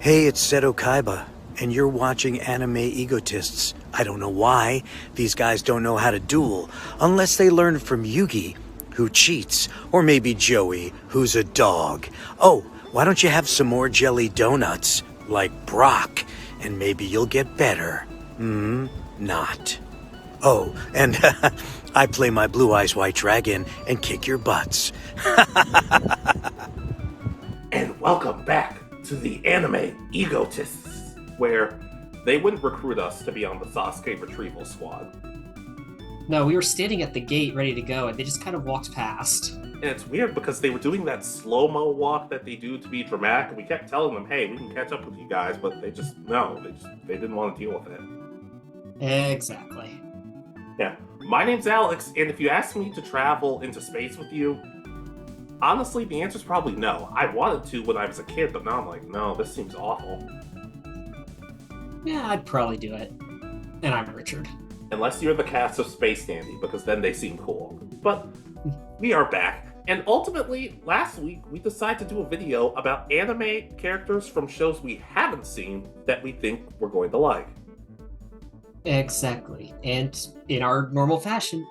Hey, it's Seto Kaiba, and you're watching Anime Egotists. I don't know why. These guys don't know how to duel, unless they learned from Yugi, who cheats, or maybe Joey, who's a dog. Oh, why don't you have some more jelly donuts, like Brock, and maybe you'll get better. Not. Oh, and I play my Blue Eyes White Dragon and kick your butts. And welcome back to the Anime Egotists, where they wouldn't recruit us to be on the Sasuke retrieval squad. No, we were standing at the gate ready to go, and they just kind of walked past. And it's weird because they were doing that slow-mo walk that they do to be dramatic, and we kept telling them, hey, we can catch up with you guys, but they didn't want to deal with it. Exactly. Yeah, my name's Alex, and if you asked me to travel into space with you, honestly, the answer's probably no. I wanted to when I was a kid, but now I'm like, no, this seems awful. Yeah, I'd probably do it. And I'm Richard. Unless you're the cast of Space Dandy, because then they seem cool. But we are back. And ultimately, last week, we decided to do a video about anime characters from shows we haven't seen that we think we're going to like. Exactly. And in our normal fashion,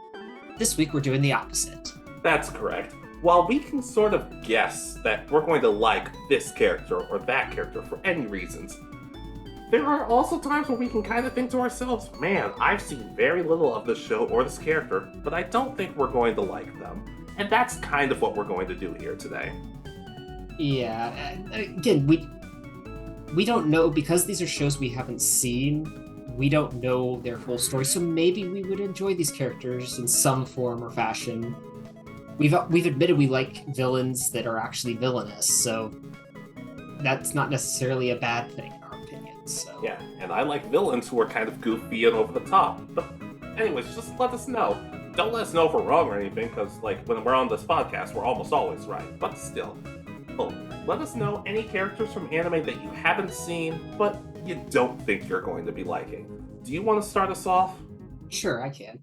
this week we're doing the opposite. That's correct. While we can sort of guess that we're going to like this character or that character for any reasons, there are also times where we can kind of think to ourselves, man, I've seen very little of this show or this character, but I don't think we're going to like them. And that's kind of what we're going to do here today. Yeah, again, we don't know, because these are shows we haven't seen, we don't know their whole story, so maybe we would enjoy these characters in some form or fashion. We've admitted we like villains that are actually villainous, so that's not necessarily a bad thing in our opinion. So Yeah, and I like villains who are kind of goofy and over the top. But anyways, just let us know. Don't let us know if we're wrong or anything, because like when we're on this podcast, we're almost always right. But still, let us know any characters from anime that you haven't seen, but you don't think you're going to be liking. Do you want to start us off? sure, I can.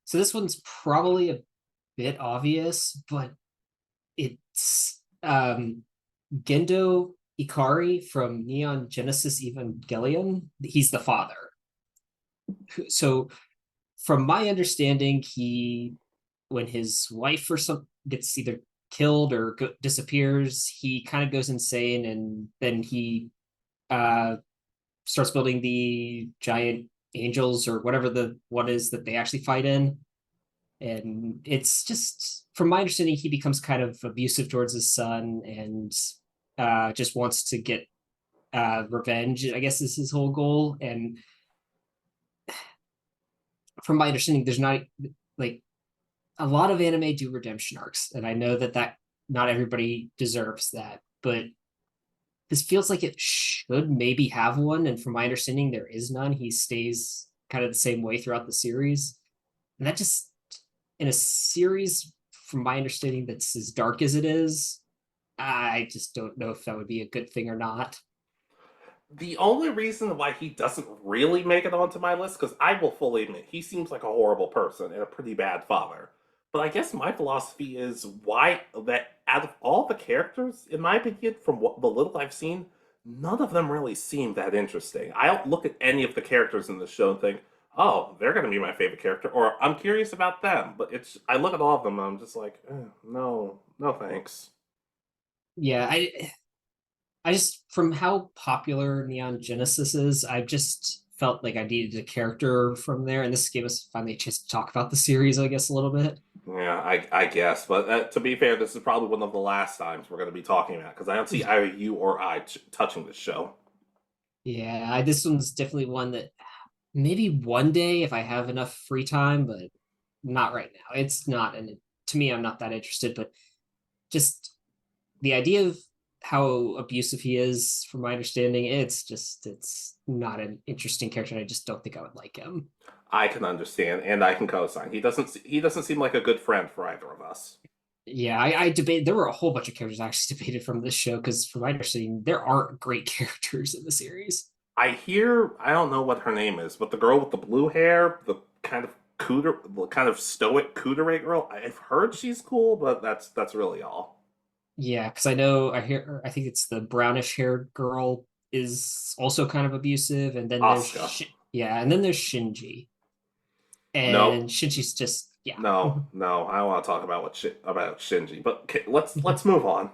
So this one's probably a bit obvious, but it's Gendo Ikari from Neon Genesis Evangelion. He's the father. So from my understanding, when his wife or some gets either killed or disappears, he kind of goes insane, and then he starts building the giant angels or whatever the one is that they actually fight in. And it's just, from my understanding, he becomes kind of abusive towards his son, and just wants to get revenge, I guess, is his whole goal. And from my understanding, there's not like a lot of anime do redemption arcs, and I know that not everybody deserves that, but this feels like it should maybe have one. And from my understanding, there is none. He stays kind of the same way throughout the series, and that just, in a series, from my understanding, that's as dark as it is, I just don't know if that would be a good thing or not. The only reason why he doesn't really make it onto my list, because I will fully admit, he seems like a horrible person and a pretty bad father. But I guess my philosophy is why that out of all the characters, in my opinion, from what the little I've seen, none of them really seem that interesting. I don't look at any of the characters in the show and think, oh, they're going to be my favorite character, or I'm curious about them. But I look at all of them and I'm just like, no, no thanks. Yeah, I just, from how popular Neon Genesis is, I just felt like I needed a character from there, and this gave us finally a chance to talk about the series, I guess, a little bit. Yeah, I guess. But to be fair, this is probably one of the last times we're going to be talking about because I don't see either you or I touching this show. Yeah, this one's definitely one that maybe one day if I have enough free time, but not right now. It's not, and to me, I'm not that interested. But just the idea of how abusive he is, from my understanding, it's not an interesting character, and I just don't think I would like him. I can understand, and I can co-sign. He doesn't seem like a good friend for either of us. Yeah, I debate. There were a whole bunch of characters I actually debated from this show, because from my understanding, there aren't great characters in the series. I don't know what her name is, but the girl with the blue hair, the kind of stoic kudere girl. I've heard she's cool, but that's really all. Yeah, because I think it's the brownish haired girl is also kind of abusive, and then there's Asuka. yeah, and then there's Shinji, No, and Shinji's just yeah. no. I don't want to talk about about Shinji. But okay, let's move on.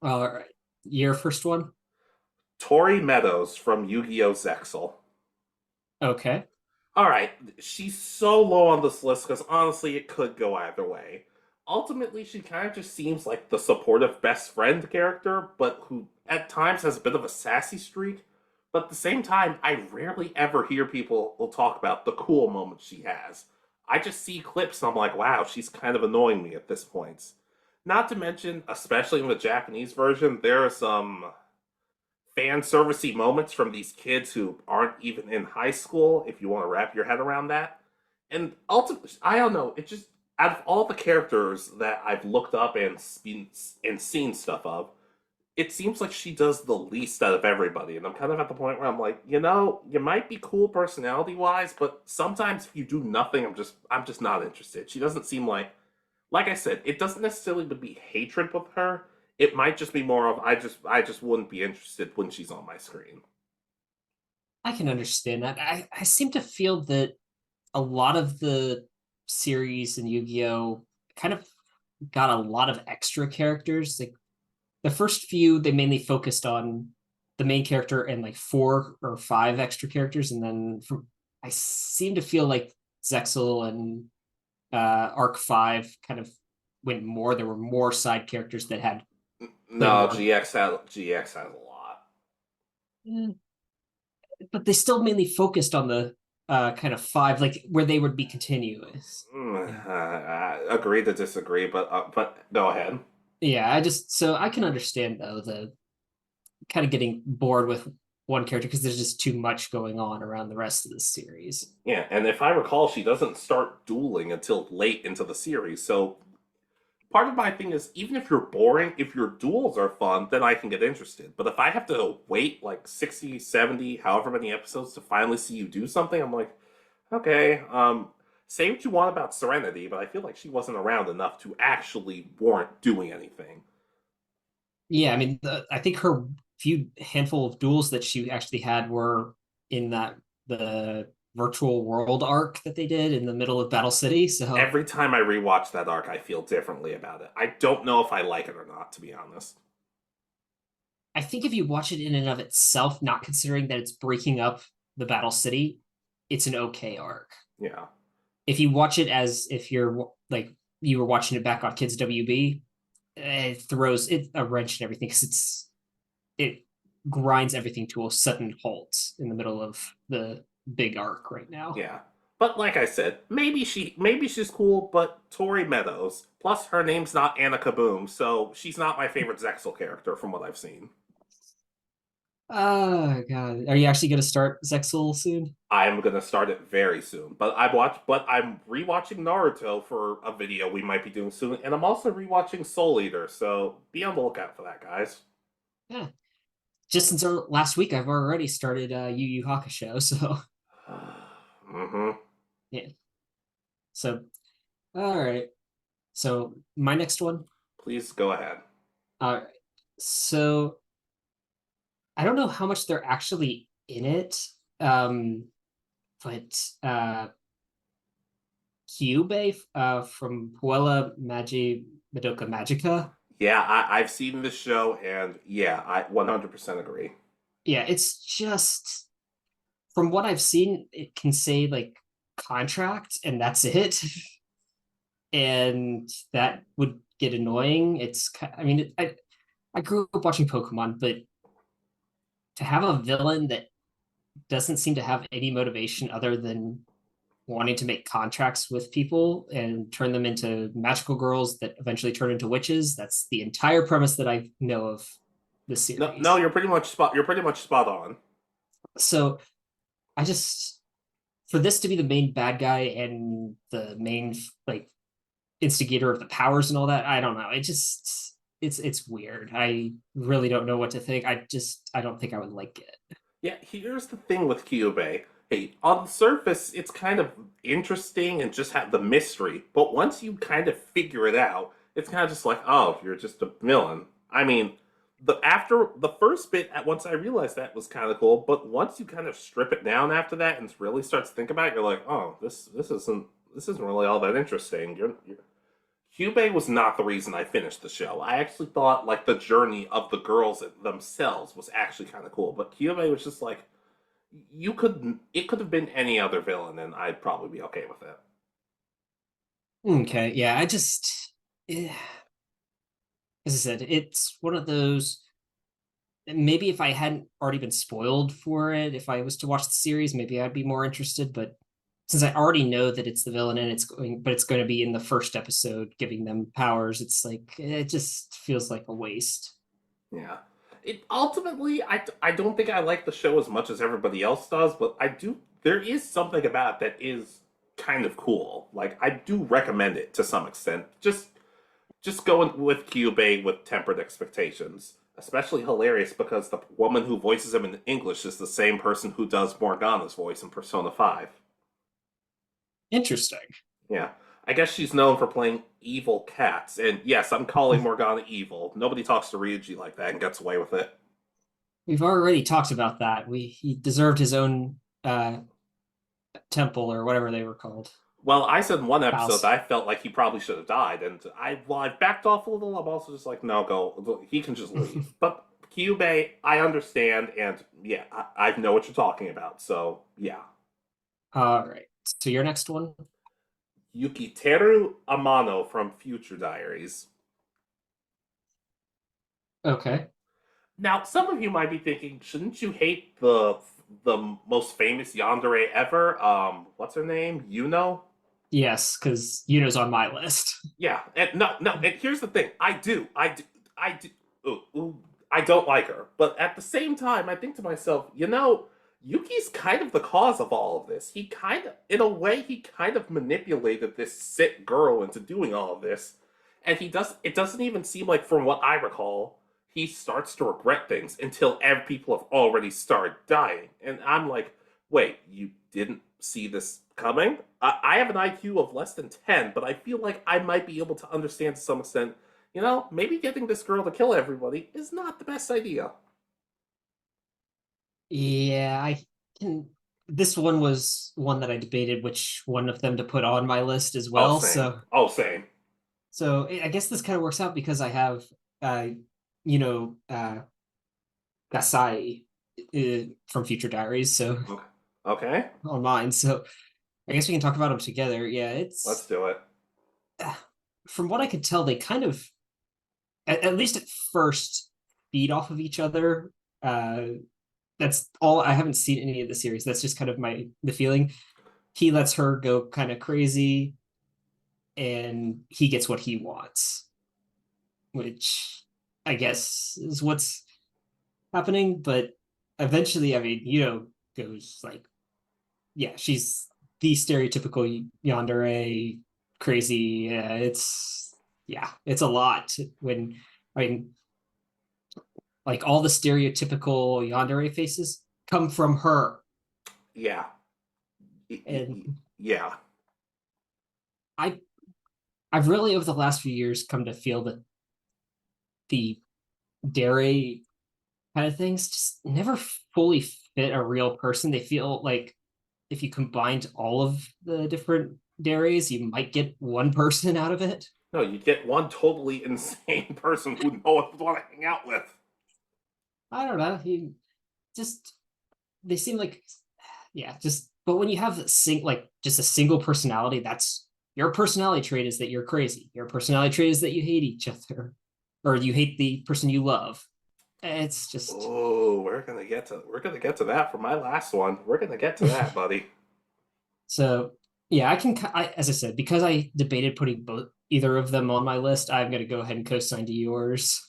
All right, your first one. Tori Meadows from Yu-Gi-Oh! Zexal. Okay. All right, she's so low on this list because honestly, it could go either way. Ultimately, she kind of just seems like the supportive best friend character, but who at times has a bit of a sassy streak. But at the same time, I rarely ever hear people will talk about the cool moments she has. I just see clips and I'm like, wow, she's kind of annoying me at this point. Not to mention, especially in the Japanese version, there are some fan servicey moments from these kids who aren't even in high school, if you want to wrap your head around that. And ultimately, I don't know, it just, out of all the characters that I've looked up and seen stuff of, it seems like she does the least out of everybody. And I'm kind of at the point where I'm like, you might be cool personality wise, but sometimes if you do nothing, I'm just not interested. She doesn't seem like I said, it doesn't necessarily be hatred with her. It might just be more of I just wouldn't be interested when she's on my screen. I can understand that. I seem to feel that a lot of the series in Yu-Gi-Oh kind of got a lot of extra characters. Like the first few, they mainly focused on the main character and like 4 or 5 extra characters, and then I seem to feel like Zexel and Arc 5 kind of went more. There were more side characters that had played No, more. GX has a lot. Mm, but they still mainly focused on the kind of 5, like where they would be continuous. Yeah. Agree to disagree, but go ahead. Yeah, I can understand though the kind of getting bored with one character because there's just too much going on around the rest of the series. Yeah, and if I recall, she doesn't start dueling until late into the series. So part of my thing is even if you're boring, if your duels are fun, then I can get interested. But if I have to wait like 60, 70, however many episodes to finally see you do something, I'm like, okay, say what you want about Serenity, but I feel like she wasn't around enough to actually warrant doing anything. Yeah, I mean, I think her few handful of duels that she actually had were in that the virtual world arc that they did in the middle of Battle City. So Every time I rewatch that arc, I feel differently about it. I don't know if I like it or not, to be honest. I think if you watch it in and of itself, not considering that it's breaking up the Battle City, it's an okay arc. Yeah. If you watch it as if you're like you were watching it back on Kids WB, it throws it a wrench and everything because it grinds everything to a sudden halt in the middle of the big arc right now. Yeah. But like I said, maybe she's cool, but Tori Meadows. Plus her name's not Anna Kaboom, so she's not my favorite Zexel character from what I've seen. Oh god, are you actually going to start Zexel soon? I'm gonna start it very soon. But I'm rewatching Naruto for a video we might be doing soon, and I'm also rewatching Soul Eater, so be on the lookout for that, guys. Yeah, just since last week, I've already started Yu Yu Hakusho. So Mm-hmm. yeah, so all right. So my next one. Please go ahead. All right. So I don't know how much they're actually in it, um, but Kyubey from Puella Magi Madoka Magica. Yeah, I've seen this show, and yeah, I 100% agree. Yeah, it's just from what I've seen, it can say like contract and that's it. And that would get annoying. I mean, I grew up watching Pokemon, but to have a villain that doesn't seem to have any motivation other than wanting to make contracts with people and turn them into magical girls that eventually turn into witches. That's the entire premise that I know of the No, no, series. you're pretty much spot on. So I just for this to be the main bad guy and the main like instigator of the powers and all that, I don't know. It's weird. I really don't know what to think. I don't think I would like it. Yeah, here's the thing with Kyubey. Hey, on the surface, it's kind of interesting and just have the mystery, but once you kind of figure it out, it's kind of just like, oh, you're just a villain. I mean, after the first bit, once I realized that was kind of cool, but once you kind of strip it down after that and really start to think about it, you're like, oh, this isn't really all that interesting. Kyubey was not the reason I finished the show. I actually thought like the journey of the girls themselves was actually kind of cool, but Kyubey was just like it could have been any other villain, and I'd probably be okay with it. Okay, yeah, eh, as I said, it's one of those. Maybe if I hadn't already been spoiled for it, if I was to watch the series, maybe I'd be more interested. But since I already know that it's the villain and it's going to be in the first episode, giving them powers, it's like it just feels like a waste. Yeah. It ultimately, I don't think I like the show as much as everybody else does, but I do. There is something about it that is kind of cool. Like I do recommend it to some extent. Just going with Kyubey with tempered expectations. Especially hilarious because the woman who voices him in English is the same person who does Morgana's voice in Persona 5. Interesting. Yeah. I guess she's known for playing evil cats. And yes, I'm calling Morgana evil. Nobody talks to Ryuji like that and gets away with it. We've already talked about that. He deserved his own temple or whatever they were called. Well, I said in one episode House. that I felt like he probably should have died, and I've backed off a little. I'm also just like, no, go. He can just leave. But Kyubey, I understand, and yeah, I know what you're talking about. So yeah, All right. So your next one. Yukiteru Amano from Future Diaries. Okay. Now, some of you might be thinking, shouldn't you hate the most famous yandere ever? What's her name? Yuno? Yes, because Yuno's on my list. Yeah, and no. And here's the thing: I do. Ooh, I don't like her, but at the same time, I think to myself, Yuki's kind of the cause of all of this. He kind of, in a way, he kind of manipulated this sick girl into doing all of this, and he does. It doesn't even seem like, from what I recall, he starts to regret things until people have already started dying, and I'm like, wait, you didn't see this coming? I have an IQ of less than 10, but I feel like I might be able to understand to some extent, maybe getting this girl to kill everybody is not the best idea. Yeah, I can. This one was one that I debated which one of them to put on my list as Oh, well. same. So, Oh, same. so I guess this kind of works out because I have, you know, Gasai from Future Diaries, so Okay. Okay, on mine. So I guess we can talk about them together. Yeah, let's it's do it. from what I could tell, they kind of, at least at first, feed off of each other. Uh, that's all. I haven't seen any of the series. That's just kind of the feeling. He lets her go kind of crazy, and he gets what he wants, which I guess is what's happening. But eventually, I mean, goes like, yeah, she's the stereotypical yandere crazy. It's a lot when I mean, like all the stereotypical yandere faces come from her, Yeah. and Yeah. I I've really over the last few years come to feel that the dere kind of things just never fully fit a real person. They feel like if you combined all of the different deres, you might get one person out of it. No, you get one totally insane person who no one would want to hang out with. I don't know. He just they seem like yeah, just but when you have like just a single personality, that's your personality trait is that you're crazy. Your personality trait is that you hate each other or you hate the person you love. It's just Oh, we're gonna get to that for my last one. We're gonna get to that, buddy. so yeah, as I said, because I debated putting both either of them on my list, I'm gonna go ahead and co-sign to yours.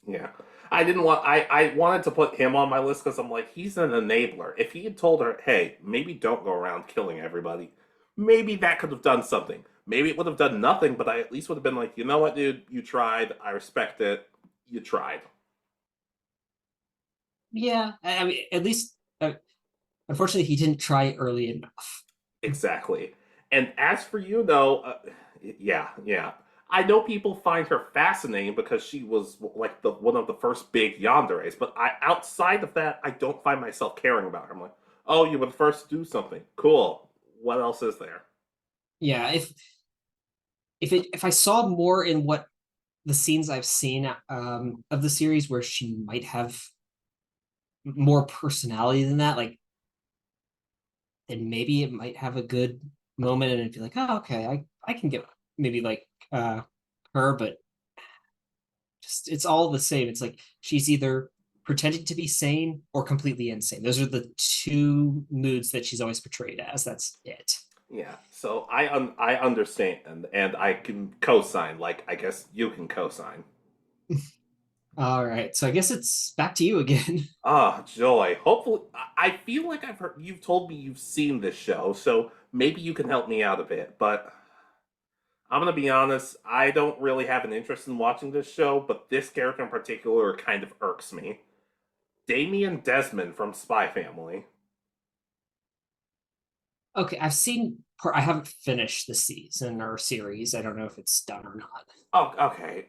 Yeah. I didn't want I wanted to put him on my list because I'm like, he's an enabler. If he had told her, hey, maybe don't go around killing everybody, maybe that could have done something. Maybe it would have done nothing, but I at least would have been like, you know what, dude, you tried. I respect it. You tried. Yeah, I mean, at least unfortunately, he didn't try early enough. Exactly. And as for you, though, yeah, yeah. I know people find her fascinating because she was like the one of the first big yanderes, but outside of that, I don't find myself caring about her. I'm like, oh, you were the first to do something. Cool. What else is there? Yeah, if I saw more in what the scenes I've seen of the series where she might have more personality than that, like then maybe it might have a good moment and it'd be like, oh, okay, I can get maybe like her, but just it's all the same. It's like she's either pretending to be sane or completely insane. Those are the two moods that she's always portrayed as. That's it. Yeah, so I understand and I can co-sign. Like I guess you can co-sign. All right, so I guess it's back to you again. Ah, joy. Hopefully, I feel like I've heard you've told me you've seen this show, so maybe you can help me out a bit. But I'm gonna be honest, I don't really have an interest in watching this show, but this character in particular kind of irks me. Damien Desmond from Spy Family. Okay, I've seen. I haven't finished the season or series. I don't know if it's done or not. Oh, okay.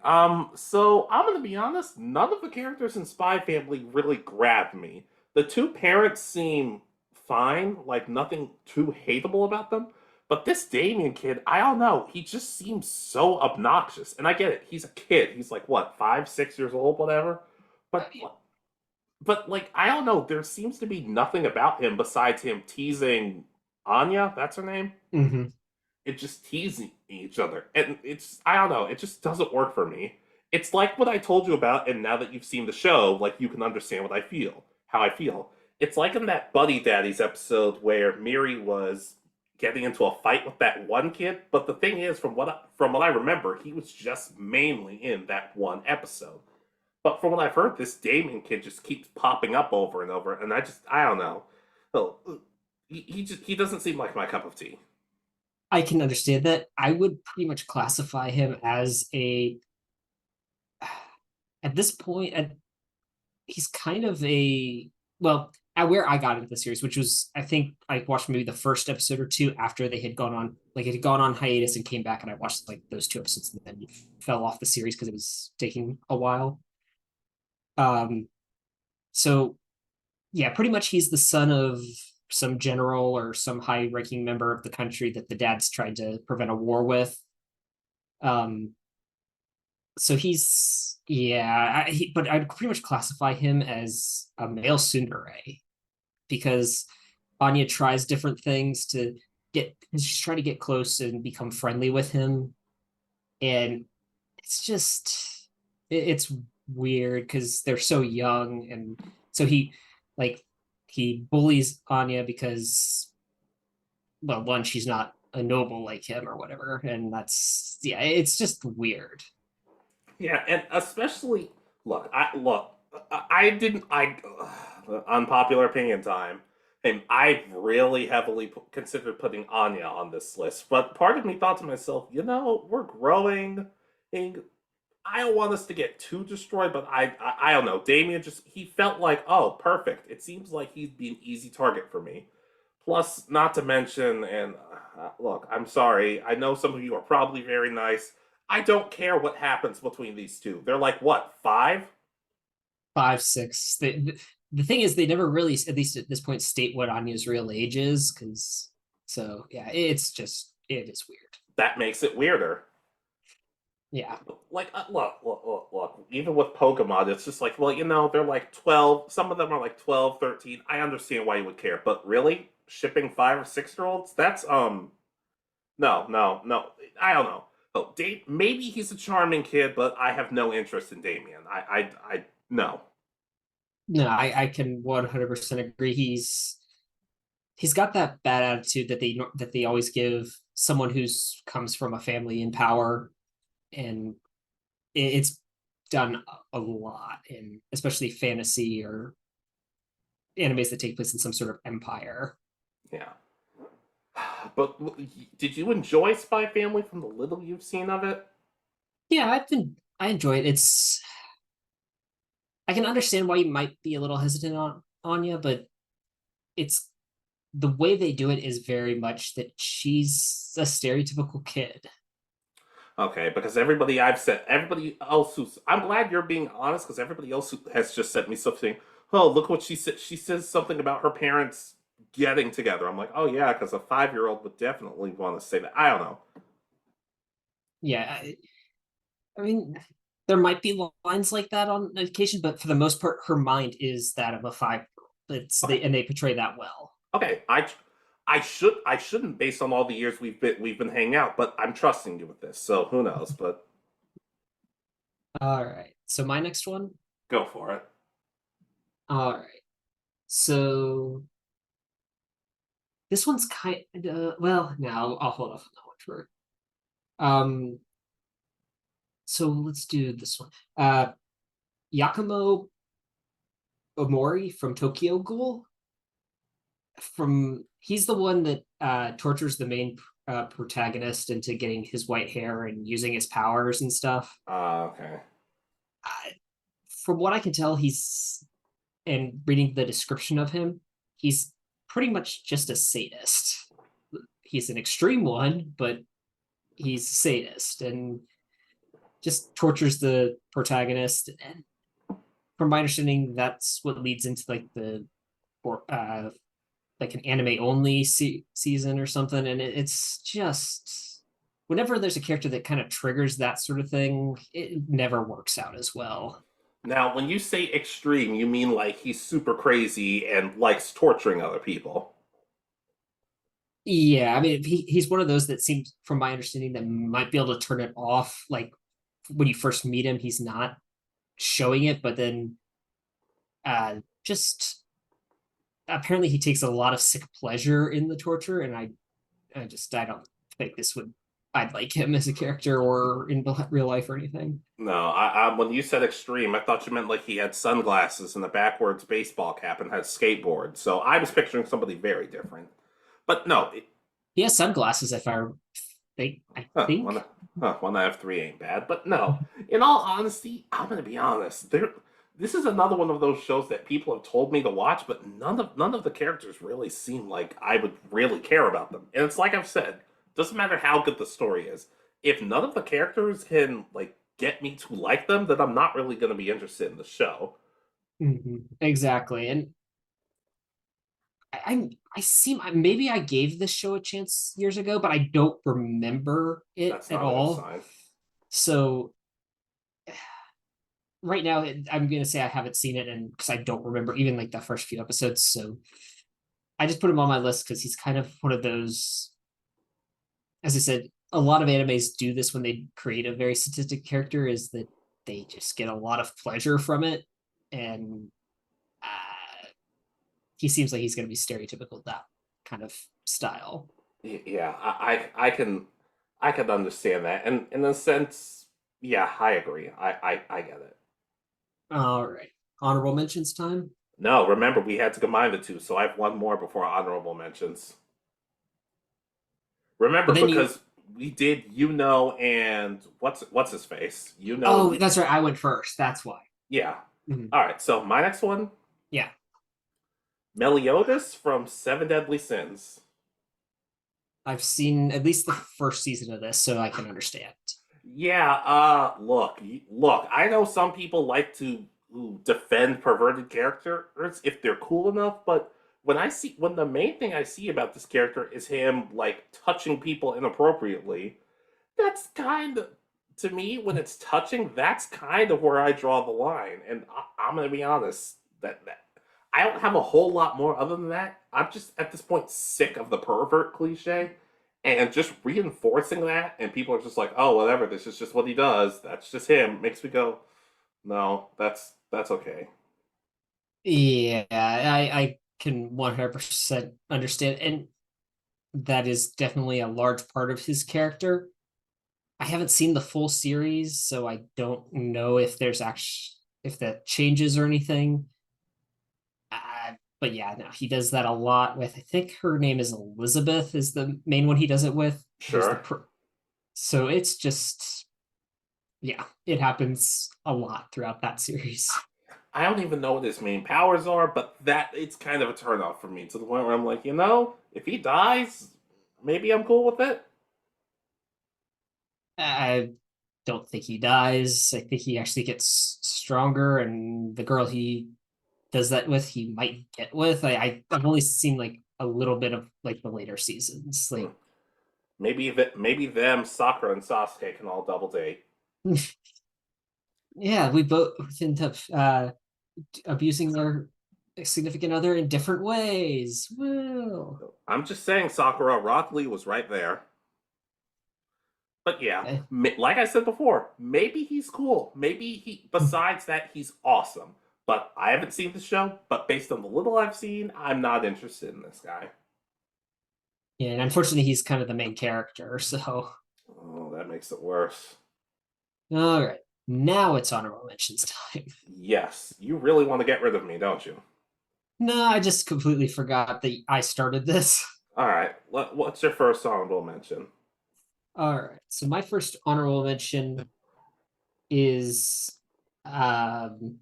So I'm gonna be honest, none of the characters in Spy Family really grabbed me. The two parents seem fine, like nothing too hateable about them. But this Damien kid, I don't know, he just seems so obnoxious. And I get it, he's a kid. He's like what, 5, 6 years old, whatever. But like I don't know, there seems to be nothing about him besides him teasing Anya, that's her name, Mm-hmm. it just teasing each other. And it's I don't know, it just doesn't work for me. It's like what I told you about, and now that you've seen the show, like you can understand what I feel, how I feel. It's like in that Buddy Daddies episode where Miri was getting into a fight with that one kid, but the thing is, from what I remember, he was just mainly in that one episode. But from what I've heard, this Damien kid just keeps popping up over and over, and I don't know. So, he doesn't seem like my cup of tea. I can understand that. I would pretty much classify him as a at this point. He's kind of a well. At where I got into the series, which was I think I watched maybe the first episode or two after they had gone on, like it had gone on hiatus and came back, and I watched like those two episodes and then fell off the series because it was taking a while. Um, so yeah, pretty much he's the son of some general or some high-ranking member of the country that the dad's tried to prevent a war with. Um, so he's yeah, but I'd pretty much classify him as a male tsundere because Anya tries different things to she's trying to get close and become friendly with him, and it's just it's weird because they're so young, and so like he bullies Anya because well, one, she's not a noble like him or whatever, and that's yeah, it's just weird. Yeah, and especially look. I didn't. I unpopular opinion time. And I really heavily considered putting Anya on this list, but part of me thought to myself, we're growing, and I don't want us to get too destroyed. But I don't know. Damien just he felt like perfect. It seems like he'd be an easy target for me. Plus, not to mention, and look, I'm sorry. I know some of you are probably very nice. I don't care what happens between these two. They're like, what, five? 5, 6. The thing is, they never really, at least at this point, state what Anya's real age is, because so yeah, it's just it is weird. That makes it weirder. Yeah, Like, look. Even with Pokemon, it's just like, well, they're like 12. Some of them are like 12, 13. I understand why you would care. But really? Shipping 5 or 6 year olds? That's, no, no, no. I don't know. Oh, maybe he's a charming kid, but I have no interest in Damien. No. no, I can 100% agree. He's got that bad attitude that they always give someone who's comes from a family in power, and it's done a lot in especially fantasy or animes that take place in some sort of empire. Yeah. But did you enjoy Spy Family from the little you've seen of it? Yeah, I enjoy it. I can understand why you might be a little hesitant on Anya, but it's the way they do it is very much that she's a stereotypical kid. Okay, because everybody else who's, I'm glad you're being honest, because everybody else who has just sent me something. Oh, look what she said. She says something about her parents getting together. I'm like, oh yeah, because a 5-year-old would definitely want to say that. I don't know. Yeah, I mean, there might be lines like that on occasion, but for the most part, her mind is that of a 5-year-old. Okay, They portray that well. okay. I shouldn't based on all the years we've been hanging out, but I'm trusting you with this. So who knows? But All right. So my next one. go for it. All right. So this one's kind of well. Now I'll hold off on that one for. Um. So let's do this one. Yakumo Omori from Tokyo Ghoul. He's the one that tortures the main protagonist into getting his white hair and using his powers and stuff. Okay. Uh, from what I can tell, and reading the description of him, he's pretty much just a sadist. He's an extreme one, but he's a sadist and just tortures the protagonist. And from my understanding, that's what leads into like the or like an anime only season or something. And it's just whenever there's a character that kind of triggers that sort of thing, it never works out as well. Now, when you say extreme, you mean like he's super crazy and likes torturing other people. Yeah, I mean, he's one of those that seems, from my understanding, that might be able to turn it off. Like when you first meet him, he's not showing it, but then just apparently he takes a lot of sick pleasure in the torture, and I don't think this would I'd like him as a character or in real life or anything. No, when you said extreme, I thought you meant like he had sunglasses and a backwards baseball cap and had a skateboard. So I was picturing somebody very different. But no, He has sunglasses. If I huh, think. one out of three ain't bad. But no, in all honesty, I'm gonna be honest. This is another one of those shows that people have told me to watch, but none of the characters really seem like I would really care about them. And it's like I've said, doesn't matter how good the story is. If none of the characters can like get me to like them, then I'm not really gonna be interested in the show. Exactly, and I seem maybe I gave this show a chance years ago, but I don't remember it That's at not a good all. sign. So right now, I'm gonna say I haven't seen it, and because I don't remember even like the first few episodes. So I just put him on my list because he's kind of one of those. As I said, a lot of animes do this when they create a very sadistic character, is that they just get a lot of pleasure from it, and he seems like he's going to be stereotypical that kind of style. Yeah, I can understand that, and in a sense, yeah, I agree. I get it. All right, honorable mentions time. No, remember we had to combine the two, so I have one more before honorable mentions. Remember But then you, because we did and what's his face? oh, that's right. I went first. That's why. Yeah. Mhm. All right, so my next one, Yeah, Meliodas from Seven Deadly Sins. I've seen at least the first season of this, so I can understand. Yeah, look, I know some people like to defend perverted characters if they're cool enough, but when the main thing I see about this character is him like touching people inappropriately, that's kind of to me when it's touching, that's kind of where I draw the line. And I'm gonna be honest, that I don't have a whole lot more other than that. I'm just at this point sick of the pervert cliche and just reinforcing that, and people are just like, "Oh, whatever. This is just what he does. That's just him." Makes me go, "No, that's okay." Yeah, I can 100% understand, and that is definitely a large part of his character. I haven't seen the full series, so I don't know if there's actually if that changes or anything. But yeah, no, he does that a lot with. I think her name is Elizabeth. Is the main one he does it with? Who's Sure. so it's just yeah, it happens a lot throughout that series. I don't even know what his main powers are, but that it's kind of a turnoff for me to the point where I'm like, if he dies, maybe I'm cool with it. I don't think he dies. I think he actually gets stronger, and the girl he does that with, he might get with. I've only seen like a little bit of like the later seasons. Hmm. Like Maybe them, Sakura and Sasuke can all double date. yeah, we both end up abusing our significant other in different ways. Woo. I'm just saying, Sakura, Rock Lee was right there. But yeah, Eh, like I said before, maybe he's cool. Maybe besides that, he's awesome. But I haven't seen the show, but based on the little I've seen, I'm not interested in this guy. yeah, and unfortunately, he's kind of the main character. So, Oh, that makes it worse. all right, now it's honorable mentions time. Yes, you really want to get rid of me, don't you? No, I just completely forgot that I started this. All right, what's your first honorable mention? All right, so my first honorable mention is um,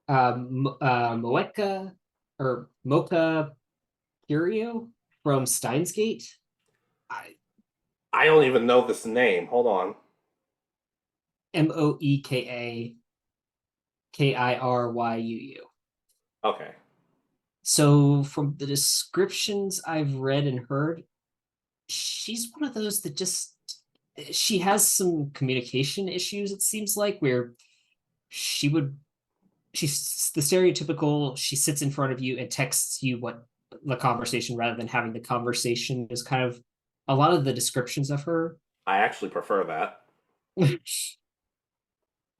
Moeka or Mocha Curio from Steins Gate. I I don't even know this name. Hold on. Moeka Kiryuu. Okay. So from the descriptions I've read and heard, she's one of those that just she has some communication issues, it seems like, where she would she's the stereotypical she sits in front of you and texts you what the conversation rather than having the conversation is kind of a lot of the descriptions of her. I actually prefer that.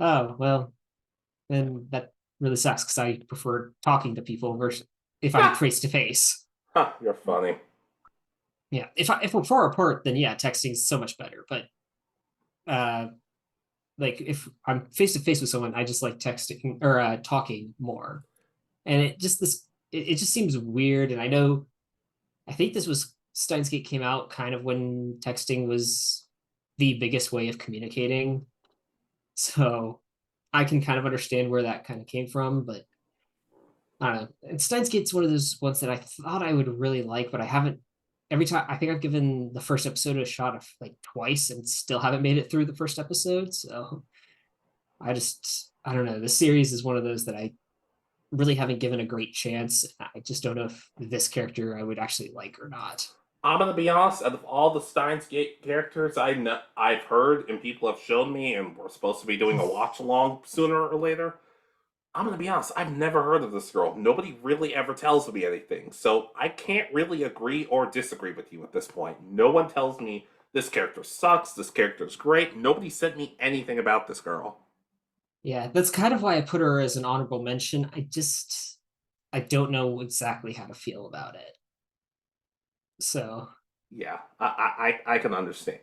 Oh, well, then that really sucks because I prefer talking to people versus if I'm Ha! face to face. Ha! You're funny. Yeah, if we're far apart, then yeah, texting is so much better. But uh, like if I'm face to face with someone, I just like texting or talking more. And it just seems weird. And I think this was Steins Gate came out kind of when texting was the biggest way of communicating. So I can kind of understand where that kind of came from, but I don't know. And Steins Gate's one of those ones that I thought I would really like, but I haven't. Every time I think I've given the first episode a shot of like twice and still haven't made it through the first episode. So I don't know. The series is one of those that I really haven't given a great chance. I just don't know if this character I would actually like or not. I'm gonna be honest. Out of all the Steins Gate characters I've heard and people have shown me, and we're supposed to be doing a watch along sooner or later, I'm gonna be honest. I've never heard of this girl. Nobody really ever tells me anything, so I can't really agree or disagree with you at this point. No one tells me this character sucks. This character's great. Nobody sent me anything about this girl. Yeah, that's kind of why I put her as an honorable mention. I don't know exactly how to feel about it. So Yeah, I can understand.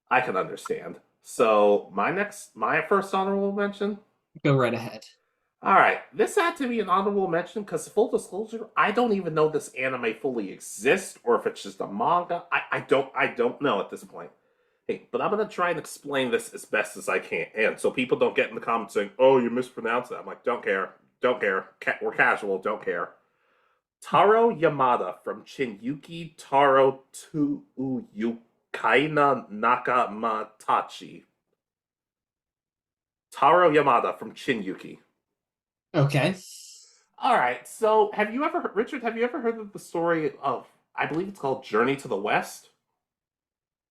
I can understand. So my first honorable mention. go right ahead. All right, this had to be an honorable mention because full disclosure, I don't even know this anime fully exists or if it's just a manga. I don't know at this point. Hey, but I'm gonna try and explain this as best as I can, and so people don't get in the comments saying, "Oh, you mispronounced it." I'm like, don't care, don't care. We're casual, don't care. Taro Yamada from Chinyuki Taro to Yukaina Nakamatachi. Taro Yamada from Chinyuki. Okay. All right. So, Richard? Have you ever heard of the story of? I believe it's called Journey to the West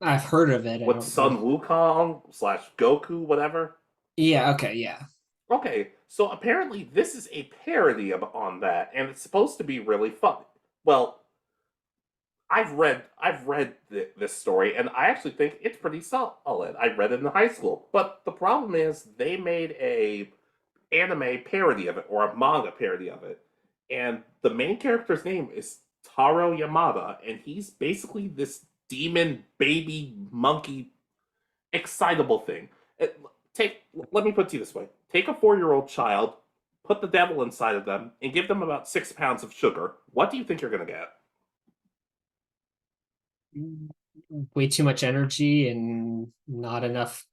I've heard of it. I with don't know. Sun Wukong slash Goku, whatever. Yeah, okay, yeah. Okay, so apparently this is a parody on that, and it's supposed to be really fun. Well, I've read this story, and I actually think it's pretty solid. I read it in high school, but the problem is they made a anime parody of it or a manga parody of it, and the main character's name is Taro Yamada, and he's basically this demon baby monkey excitable thing. Take Let me put it to you this way: take a 4-year-old child, put the devil inside of them, and give them about 6 pounds of sugar. What do you think you're gonna get? Way too much energy and not enough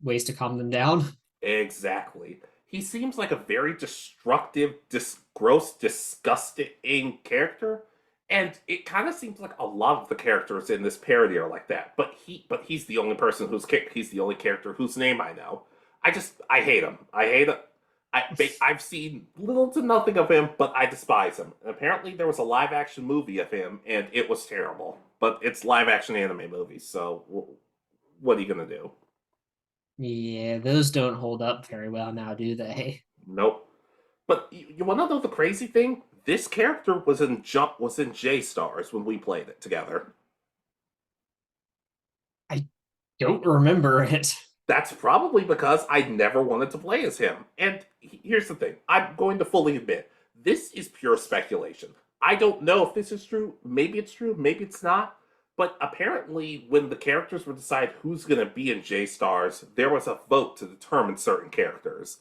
ways to calm them down. Exactly. He seems like a very destructive, gross, disgusting character, And it kind of seems like a lot of the characters in this parody are like that. But he's the only person he's the only character whose name I know. I hate him. I hate it. I've seen little to nothing of him, but I despise him. And apparently, there was a live action movie of him, and it was terrible. But it's live action anime movies, so what are you gonna do? Yeah, those don't hold up very well now, do they? Nope. But you want to know the crazy thing? This character was in J Stars when we played it together. I don't remember it. That's probably because I never wanted to play as him. And here's the thing, I'm going to fully admit this is pure speculation. I don't know if this is true. Maybe it's true, maybe it's not. But apparently, when the characters would decide who's going to be in J Stars, there was a vote to determine certain characters.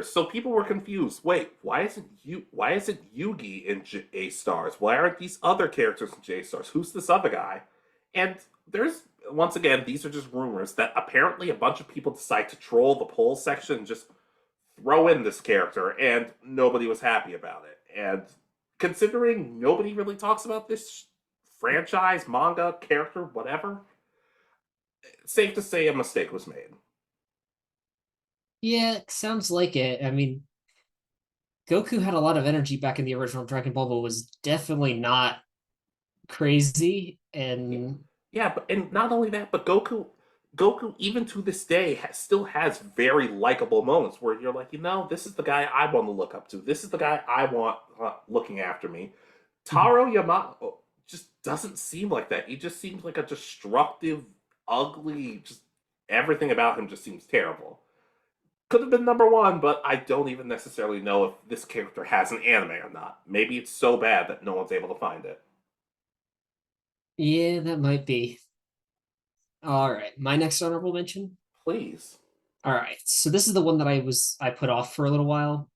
So people were confused. Wait, why isn't Yugi in J Stars? Why aren't these other characters in J Stars? Who's this other guy? And there's once again, these are just rumors that apparently a bunch of people decide to troll the poll section and just throw in this character, and nobody was happy about it. And considering nobody really talks about this franchise, manga, character, whatever, safe to say a mistake was made. Yeah, sounds like it. I mean, Goku had a lot of energy back in the original Dragon Ball, but was definitely not crazy. And Yeah, but and not only that, but Goku even to this day still has very likable moments where you're like, this is the guy I want to look up to. This is the guy I want looking after me. Taro Yamato just doesn't seem like that. He just seems like a destructive, ugly, just everything about him just seems terrible. Could have been number one, but I don't even necessarily know if this character has an anime or not. Maybe it's so bad that no one's able to find it. yeah, that might be. All right, my next honorable mention. Please. All right, so this is the one that I put off for a little while,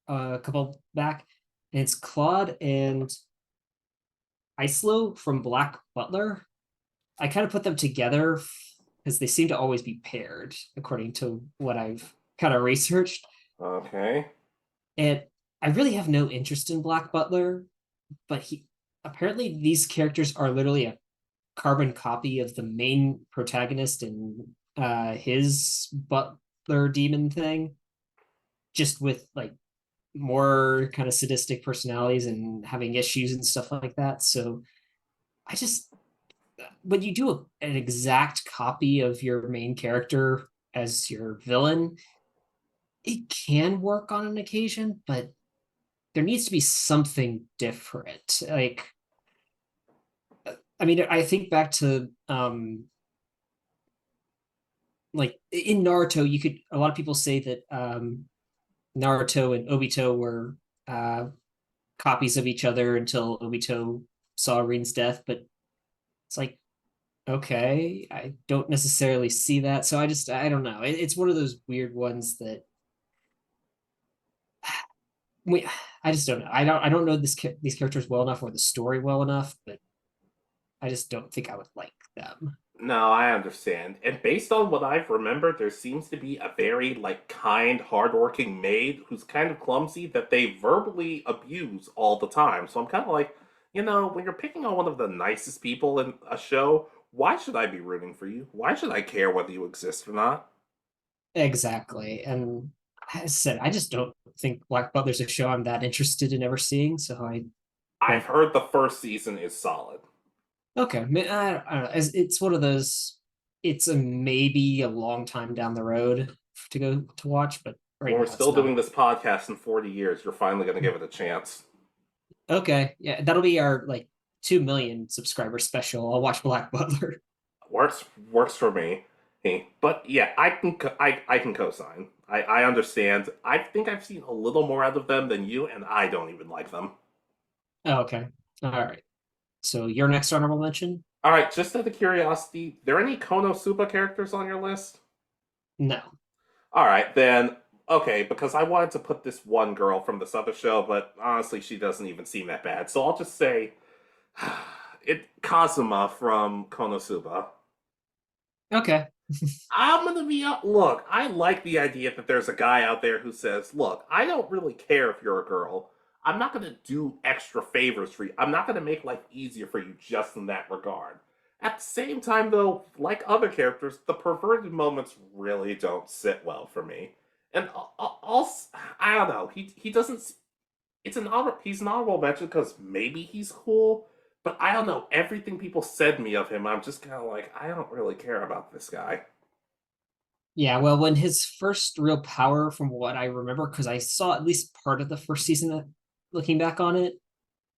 a couple back, and it's Claude and Islo from Black Butler. I kind of put them together because they seem to always be paired, according to what I've kind of researched. Okay. And I really have no interest in Black Butler, but he apparently these characters are literally a carbon copy of the main protagonist and his butler demon thing, just with like more kind of sadistic personalities and having issues and stuff like that. So I just when you do an exact copy of your main character as your villain, it can work on an occasion, but there needs to be something different. Like, I mean, I think back to like in Naruto, you could a lot of people say that Naruto and Obito were uh, copies of each other until Obito saw Rin's death, but it's like okay, I don't necessarily see that. So I don't know. It's one of those weird ones that we I just don't know. I don't know these characters well enough or the story well enough, but I just don't think I would like them. No, I understand. And based on what I've remembered, there seems to be a very kind, hardworking maid who's kind of clumsy that they verbally abuse all the time. So I'm kind of like, when you're picking on one of the nicest people in a show, why should I be rooting for you? Why should I care whether you exist or not? Exactly. And as I said, I just don't think Black Butler's a show I'm that interested in ever seeing. So I I've don't. heard the first season is solid. Okay, I don't know. It's one of those. It's a maybe a long time down the road to go to watch, but right When we're now it's still not. doing this podcast in 40 years, you're finally going to give it a chance. Okay, yeah, that'll be our like 2 million subscriber special. I'll watch Black Butler. Works for me. Hey, but yeah, I can co-sign. I understand. I think I've seen a little more out of them than you, and I don't even like them. Oh, okay, all right. So your next honorable mention? All right, just out of curiosity, there any Konosuba characters on your list? No. All right, then okay, because I wanted to put this one girl from this other show, but honestly, she doesn't even seem that bad. So I'll just say Kazuma from Konosuba. Okay. I'm gonna be up. Look, I like the idea that there's a guy out there who says, "Look, I don't really care if you're a girl. I'm not gonna do extra favors for you. I'm not gonna make life easier for you just in that regard. At the same time, though, like other characters, the perverted moments really don't sit well for me. And also, I don't know. He doesn't. He's an honorable mention because maybe he's cool, but I don't know. Everything people said me of him, I'm just kind of like, I don't really care about this guy. Yeah, well, when his first real power, from what I remember, because I saw at least part of the first season, looking back on it,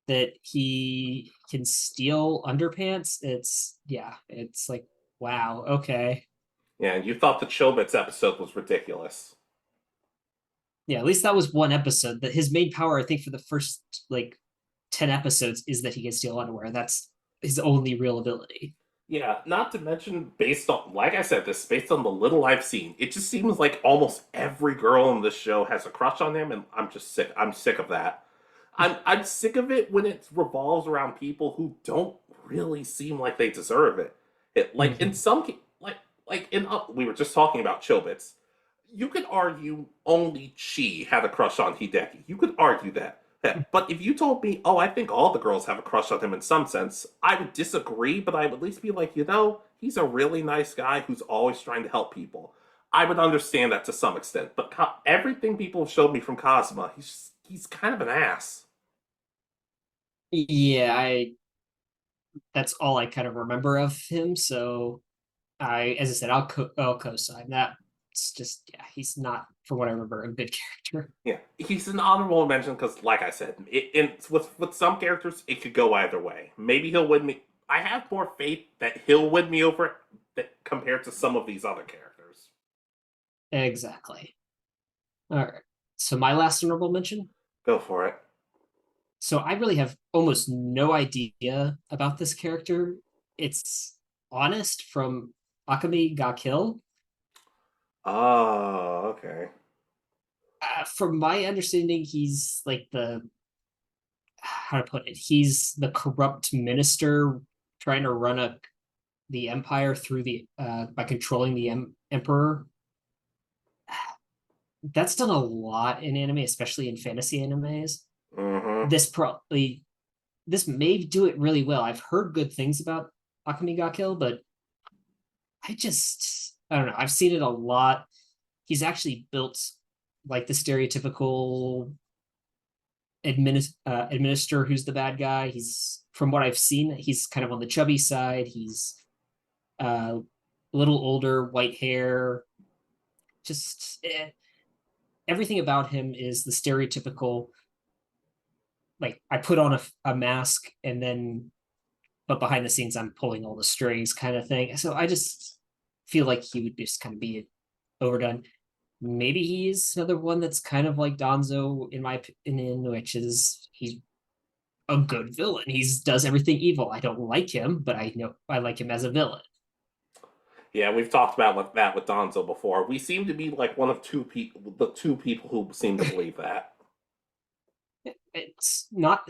that he can steal underpants. It's like, wow, okay. Yeah, you thought the Chobits episode was ridiculous. Yeah, at least that was one episode. That his main power, I think, for the first like 10 episodes is that he can steal underwear. That's his only real ability. Yeah, not to mention, based on, like I said, this based on the little I've seen, it just seems like almost every girl in this show has a crush on him, and I'm just sick. I'm sick of that. I'm sick of it when it revolves around people who don't really seem like they deserve it. It like in Mhm. some like in we were just talking about Chobits. You could argue only she had a crush on Hideki. You could argue that. But if you told me, oh, I think all the girls have a crush on him in some sense, I would disagree, but I would at least be like, he's a really nice guy who's always trying to help people. I would understand that to some extent, but everything people have showed me from Cosma, he's kind of an ass. Yeah, I that's all I kind of remember of him. So as I said, I'll co-sign that. It's just, yeah, he's not, from what I remember, a good character. Yeah, he's an honorable mention because, like I said, with some characters, it could go either way. Maybe he'll win me. I have more faith that he'll win me over compared to some of these other characters. Exactly. All right. So my last honorable mention. Go for it. So I really have almost no idea about this character. It's Honest from Akame ga Kill. Oh, okay. From my understanding, he's like the, how to put it, he's the corrupt minister trying to run the empire through the by controlling the emperor. That's done a lot in anime, especially in fantasy animes. Mm-hmm. This may do it really well. I've heard good things about Akame ga Kill, but I don't know. I've seen it a lot. He's actually built like the stereotypical administer who's the bad guy. He's, from what I've seen, he's kind of on the chubby side. He's a little older, white hair. Just everything about him is the stereotypical, like, I put on a mask and then, but behind the scenes I'm pulling all the strings kind of thing. So I just feel like he would just kind of be overdone. Maybe he's another one that's kind of like Donzo in my opinion, which is he's a good villain. He does everything evil. I don't like him, but I know I like him as a villain. Yeah, we've talked about that with Donzo before. We seem to be like one of the two people who seem to believe that. It's not,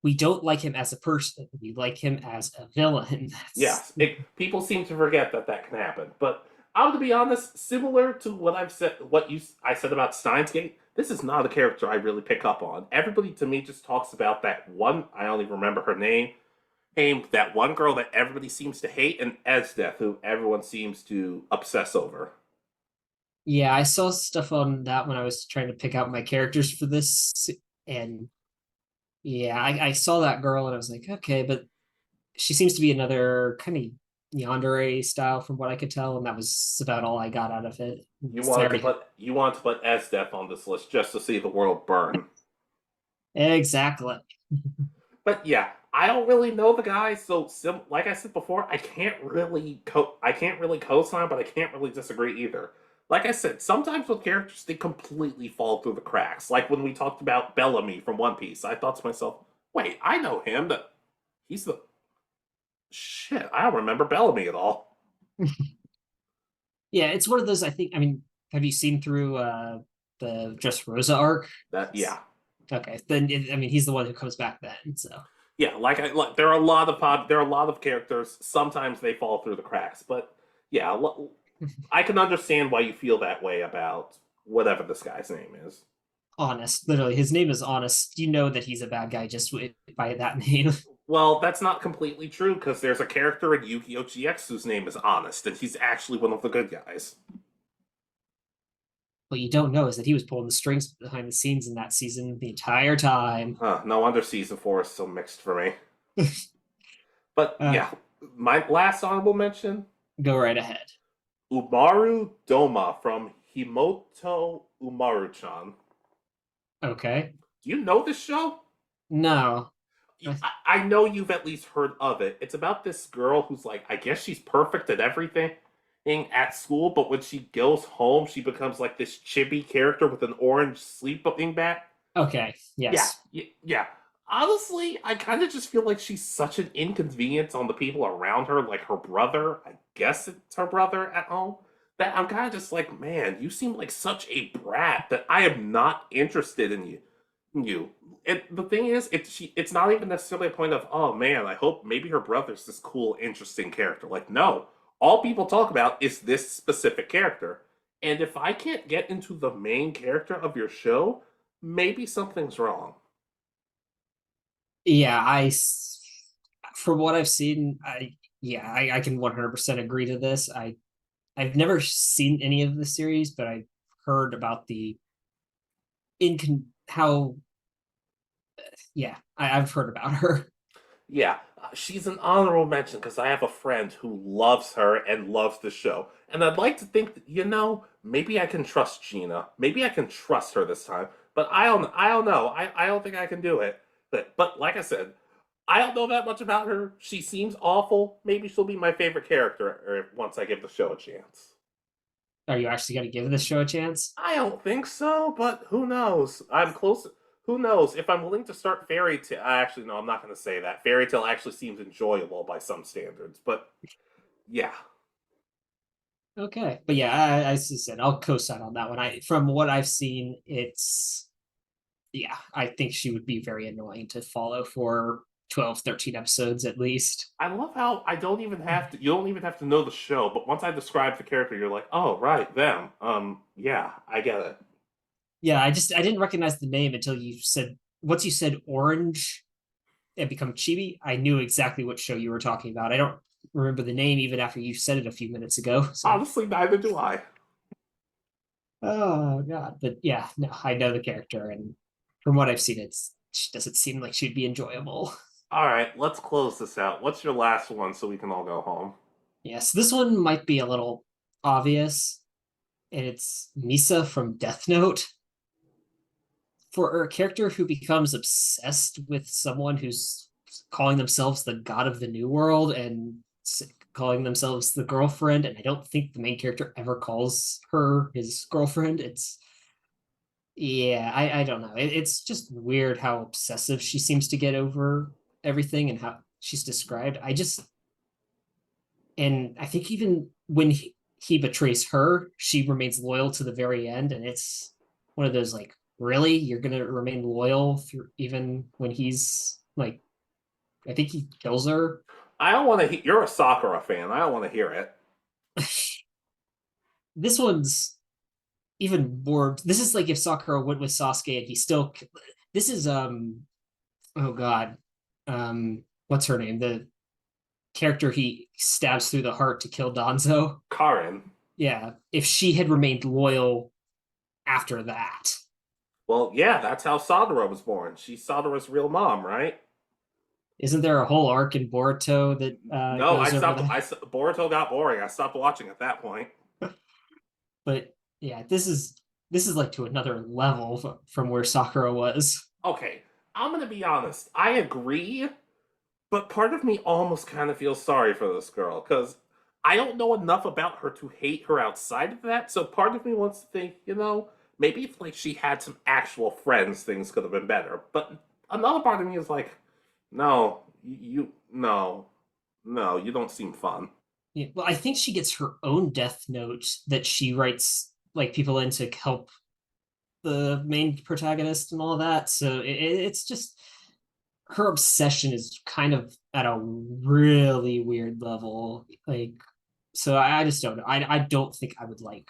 we don't like him as a person. We like him as a villain. Yes, people seem to forget that can happen. But I'm to be honest, similar to what I said about Steins Gate. This is not a character I really pick up on. Everybody to me just talks about that one. I only remember her name. That one girl that everybody seems to hate, and Esdeath, who everyone seems to obsess over. Yeah, I saw stuff on that when I was trying to pick out my characters for this, and yeah, I saw that girl and I was like, okay, but she seems to be another kind of yandere style from what I could tell, and that was about all I got out of it. You wanted to put Esdeath on this list just to see the world burn. Exactly. But yeah, I don't really know the guy, so like I said before, I can't really co-sign, but I can't really disagree either. Like I said, sometimes with characters they completely fall through the cracks. Like when we talked about Bellamy from One Piece, I thought to myself, "Wait, I know him. That he's the shit. I don't remember Bellamy at all." Yeah, it's one of those, I think, I mean, have you seen through the Just Rosa arc? That yeah, Okay, then I mean, he's the one who comes back then, so. yeah. There are a lot of characters. Sometimes they fall through the cracks, but yeah, I can understand why you feel that way about whatever this guy's name is. Honest. Literally, his name is Honest. You know that he's a bad guy just by that name. Well, that's not completely true because there's a character in Yu-Gi-Oh! GX whose name is Honest, and he's actually one of the good guys. What you don't know is that he was pulling the strings behind the scenes in that season the entire time. Huh, no wonder season 4 is so mixed for me. But uh, yeah, my last honorable mention, Go right ahead. Umaru Doma from Himoto Umaru-chan. Okay. Do you know this show? No. I know you've at least heard of it. It's about this girl who's like, I guess she's perfect at everything at school, but when she goes home, she becomes like this chibi character with an orange sleeping bag. Okay. Yeah, Yes. yeah. Honestly, I kind of just feel like she's such an inconvenience on the people around her, like her brother. I guess it's her brother at home. That I'm kind of just like, man, you seem like such a brat that I am not interested in you. And the thing is, it's not even necessarily a point of, oh man, I hope maybe her brother's this cool, interesting character. Like, no, all people talk about is this specific character. And if I can't get into the main character of your show, maybe something's wrong. Yeah, from what I've seen, I can 100% agree to this. I've never seen any of the series, but I've heard about the how yeah, I've heard about her. Yeah, she's an honorable mention because I have a friend who loves her and loves the show. And I'd like to think that, maybe I can trust Gina. Maybe I can trust her this time. But I don't know. I don't think I can do it. But like I said, I don't know that much about her. She seems awful. Maybe she'll be my favorite character once I give the show a chance. Are you actually going to give this show a chance? I don't think so, but who knows? I'm close. Who knows? If I'm willing to start Fairy Tale, actually, no, I'm not going to say that. Fairy Tale actually seems enjoyable by some standards, but yeah, Okay, but yeah, as I said, I'll co-sign on that one. From what I've seen, it's yeah, I think she would be very annoying to follow for 12, 13 episodes at least. I love how I don't even have to. You don't even have to know the show, but once I describe the character, you're like, oh right, them. Yeah, I get it. Yeah, I didn't recognize the name until you said once you said orange and become chibi, I knew exactly what show you were talking about. I don't remember the name even after you said it a few minutes ago. So Honestly, neither do I. oh god, but yeah, no, I know the character, and from what I've seen, it doesn't seem like she'd be enjoyable. All right, let's close this out. What's your last one so we can all go home? Yes, this one might be a little obvious, and it's Misa from Death Note. For a character who becomes obsessed with someone who's calling themselves the god of the new world and calling themselves the girlfriend, and I don't think the main character ever calls her his girlfriend. It's yeah, I don't know. It's just weird how obsessive she seems to get over everything and how she's described. And I think even when he betrays her, she remains loyal to the very end, and it's one of those like, really, you're gonna remain loyal through even when he's like, I think he kills her. I don't want to. You're a Sakura fan. I don't want to hear it. This one's even more. This is like if Sakura went with Sasuke and he still. This is oh god, what's her name? The character he stabs through the heart to kill Danzo. Karin. Yeah, if she had remained loyal after that. Well, yeah, that's how Sadara was born. She's Sadara's real mom, right? Isn't there a whole arc in Boruto that No, I goes over stopped. that? Boruto got boring. I stopped watching at that point. But yeah, this is like to another level from where Sakura was. Okay, I'm gonna be honest. I agree, but part of me almost kind of feels sorry for this girl because I don't know enough about her to hate her outside of that. So part of me wants to think, maybe if like she had some actual friends, things could have been better. But another part of me is like, no, no, no, you don't seem fun. Yeah, well, I think she gets her own death note that she writes like people in to help the main protagonist and all of that. So it's just her obsession is kind of at a really weird level. Like, so I just don't know. I don't think I would like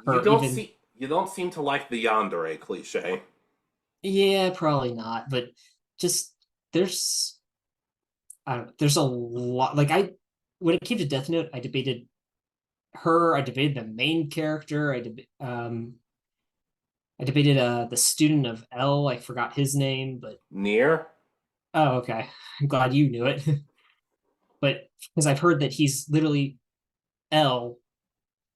You her don't even. see. You don't seem to like the yandere cliche. Yeah, probably not. But just there's I don't know, there's a lot. Like when it came to Death Note, I debated her. I debated the main character. I debated the student of L. I forgot his name, but Near? oh, okay. I'm glad you knew it. But because I've heard that he's literally L,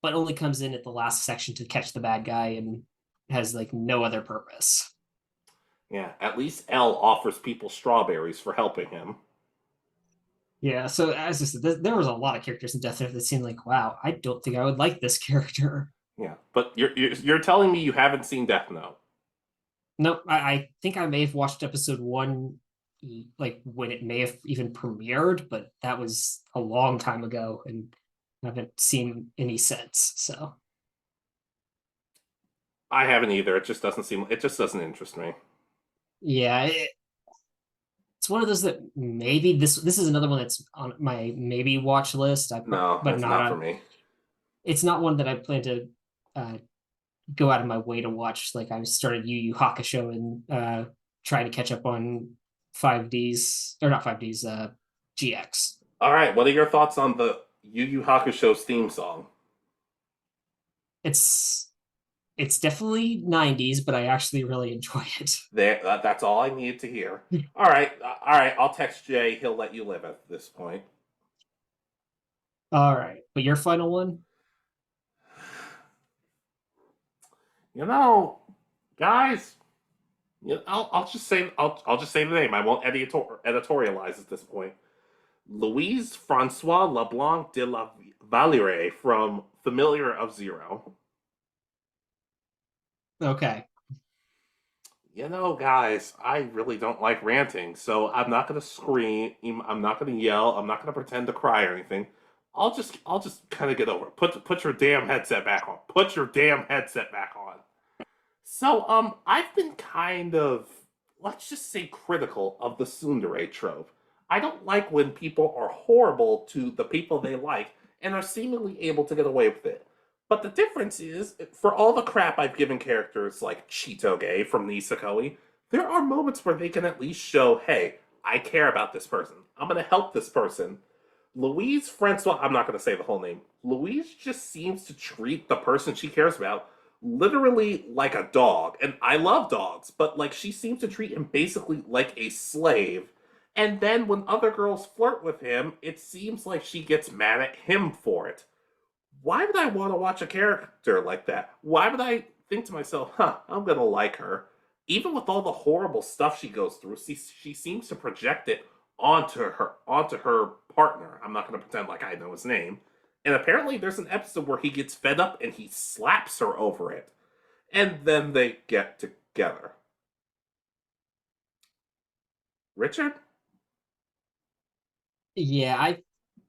but only comes in at the last section to catch the bad guy and has like no other purpose. Yeah, at least L offers people strawberries for helping him. Yeah, so as I said, there was a lot of characters in Death Note that seemed like, wow, I don't think I would like this character. Yeah, but you're telling me you haven't seen Death Note? Nope, I think I may have watched episode one, like when it may have even premiered, but that was a long time ago, and I haven't seen any since. So I haven't either. It just doesn't seem. It just doesn't interest me. yeah, it's one of those that maybe this is another one that's on my maybe watch list. No, But it's not not for on. me. It's not one that I plan to uh, go out of my way to watch. Like I started Yu Yu Hakusho and trying to catch up on 5Ds or not 5Ds, GX. All right, what are your thoughts on the Yu Yu Hakusho's theme song? It's it's definitely 90s, but I actually really enjoy it. There, that's all I needed to hear. All right. I'll text Jay. He'll let you live at this point. All right, but your final one? You know, guys. I'll just say the name. I won't editorialize at this point. Louise Francois Leblanc de la Valliere from Familiar of Zero. Okay. You know, guys, I really don't like ranting, so I'm not gonna scream. I'm not gonna yell. I'm not gonna pretend to cry or anything. I'll just kind of get over it. Put your damn headset back on. Put your damn headset back on. So, I've been kind of, let's just say, critical of the tsundere trope. I don't like when people are horrible to the people they like and are seemingly able to get away with it. But the difference is, for all the crap I've given characters like Chitoge from Nisekoi, there are moments where they can at least show, hey, I care about this person. I'm going to help this person. Louise Francois, I'm not going to say the whole name. Louise just seems to treat the person she cares about literally like a dog. And I love dogs, but like she seems to treat him basically like a slave. And then when other girls flirt with him, it seems like she gets mad at him for it. Why would I want to watch a character like that? Why would I think to myself, huh, I'm gonna like her? Even with all the horrible stuff she goes through, she seems to project it onto her partner. I'm not gonna pretend like I know his name. And apparently there's an episode where he gets fed up and he slaps her over it. And then they get together. Richard? Yeah, I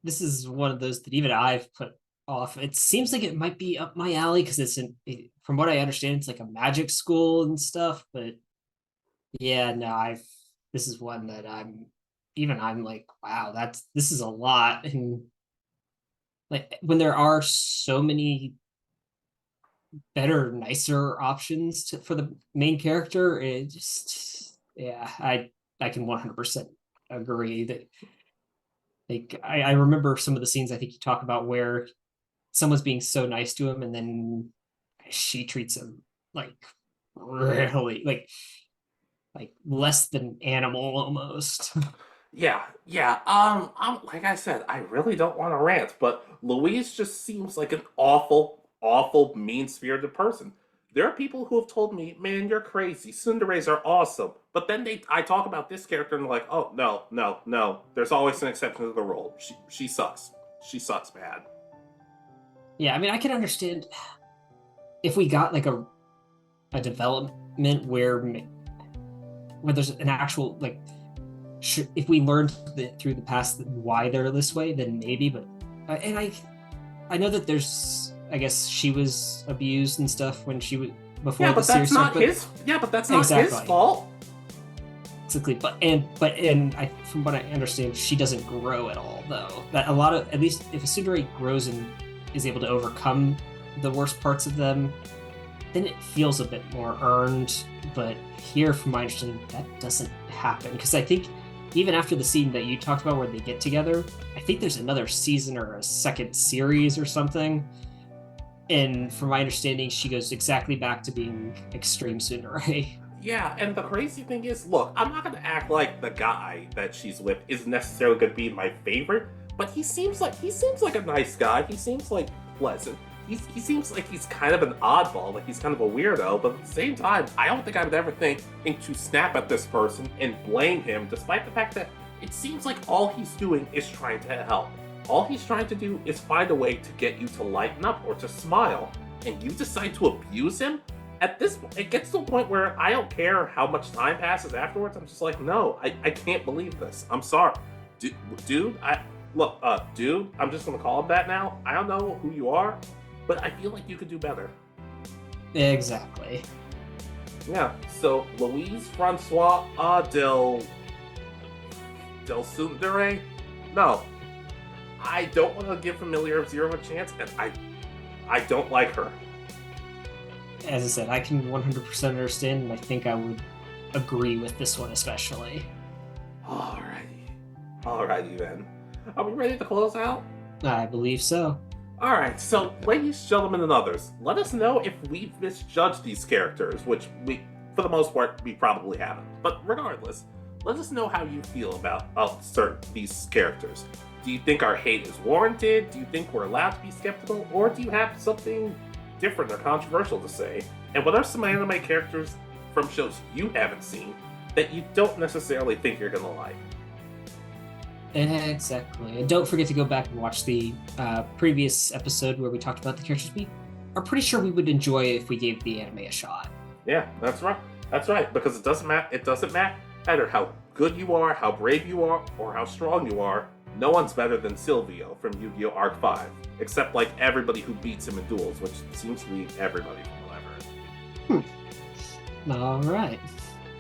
this is one of those that even I've put off. It seems like it might be up my alley because from what I understand, it's like a magic school and stuff. But yeah, no, I've this is one that I'm like, wow, this is a lot. And like when there are so many better, nicer options for the main character, it just yeah, I can 100% agree that like I remember some of the scenes I think you talk about where someone's being so nice to him and then she treats him like really like less than animal almost. Yeah. Like I said, I really don't want to rant, but Louise just seems like an awful, mean-spirited person. There are people who have told me, "Man, you're crazy. Tsunderes are awesome." But then I talk about this character and they're like, "Oh no. There's always an exception to the rule. She sucks. She sucks bad." Yeah, I mean I can understand if we got like a development where there's an actual like if we learned through the past why they're this way, then maybe. But and I know that there's I guess she was abused and stuff when she was before Yeah, the but that's series not started. his. Yeah, but that's not Exactly. his fault. Exactly, but I from what I understand, she doesn't grow at all though. That a lot of at least if a tsundere grows and is able to overcome the worst parts of them, then it feels a bit more earned. But here, from my understanding, that doesn't happen because I think even after the scene that you talked about where they get together, I think there's another season or a second series or something. And from my understanding, she goes exactly back to being extreme tsundere. Yeah, and the crazy thing is, look, I'm not gonna act like the guy that she's with is necessarily gonna be my favorite, but he seems like a nice guy. He seems like pleasant. He seems like he's kind of an oddball, like he's kind of a weirdo, but at the same time, I don't think I would ever think to snap at this person and blame him, despite the fact that it seems like all he's doing is trying to help. All he's trying to do is find a way to get you to lighten up or to smile, and you decide to abuse him? At this point, it gets to a point where I don't care how much time passes afterwards. I'm just like, no, I can't believe this. I'm sorry. Dude, dude, I'm just gonna call him that now. I don't know who you are, but I feel like you could do better. Exactly. Yeah, so Louise Francois del Sundere? No. I don't want to give Familiar of Zero a chance, and I don't like her. As I said, I can 100% understand, and I think I would agree with this one especially. Alrighty then. Are we ready to close out? I believe so. Alright, so ladies, gentlemen, and others, let us know if we've misjudged these characters, which we, for the most part, we probably haven't. But regardless, let us know how you feel about these characters. Do you think our hate is warranted? Do you think we're allowed to be skeptical? Or do you have something different or controversial to say? And what are some anime characters from shows you haven't seen that you don't necessarily think you're gonna like? Exactly. And don't forget to go back and watch the previous episode where we talked about the characters we are pretty sure we would enjoy if we gave the anime a shot. Yeah, that's right. That's right, because it doesn't matter how good you are, how brave you are, or how strong you are. No one's better than Silvio from Yu-Gi-Oh! Arc 5. Except, like, everybody who beats him in duels, which seems to be everybody from what I've heard. Alright.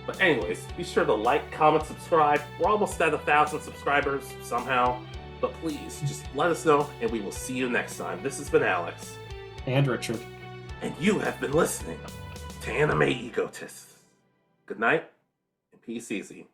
But anyways, be sure to like, comment, subscribe. We're almost at 1,000 subscribers, somehow. But please, just let us know, and we will see you next time. This has been Alex. And Richard. And you have been listening to Anime Egotists. Good night, and peace easy.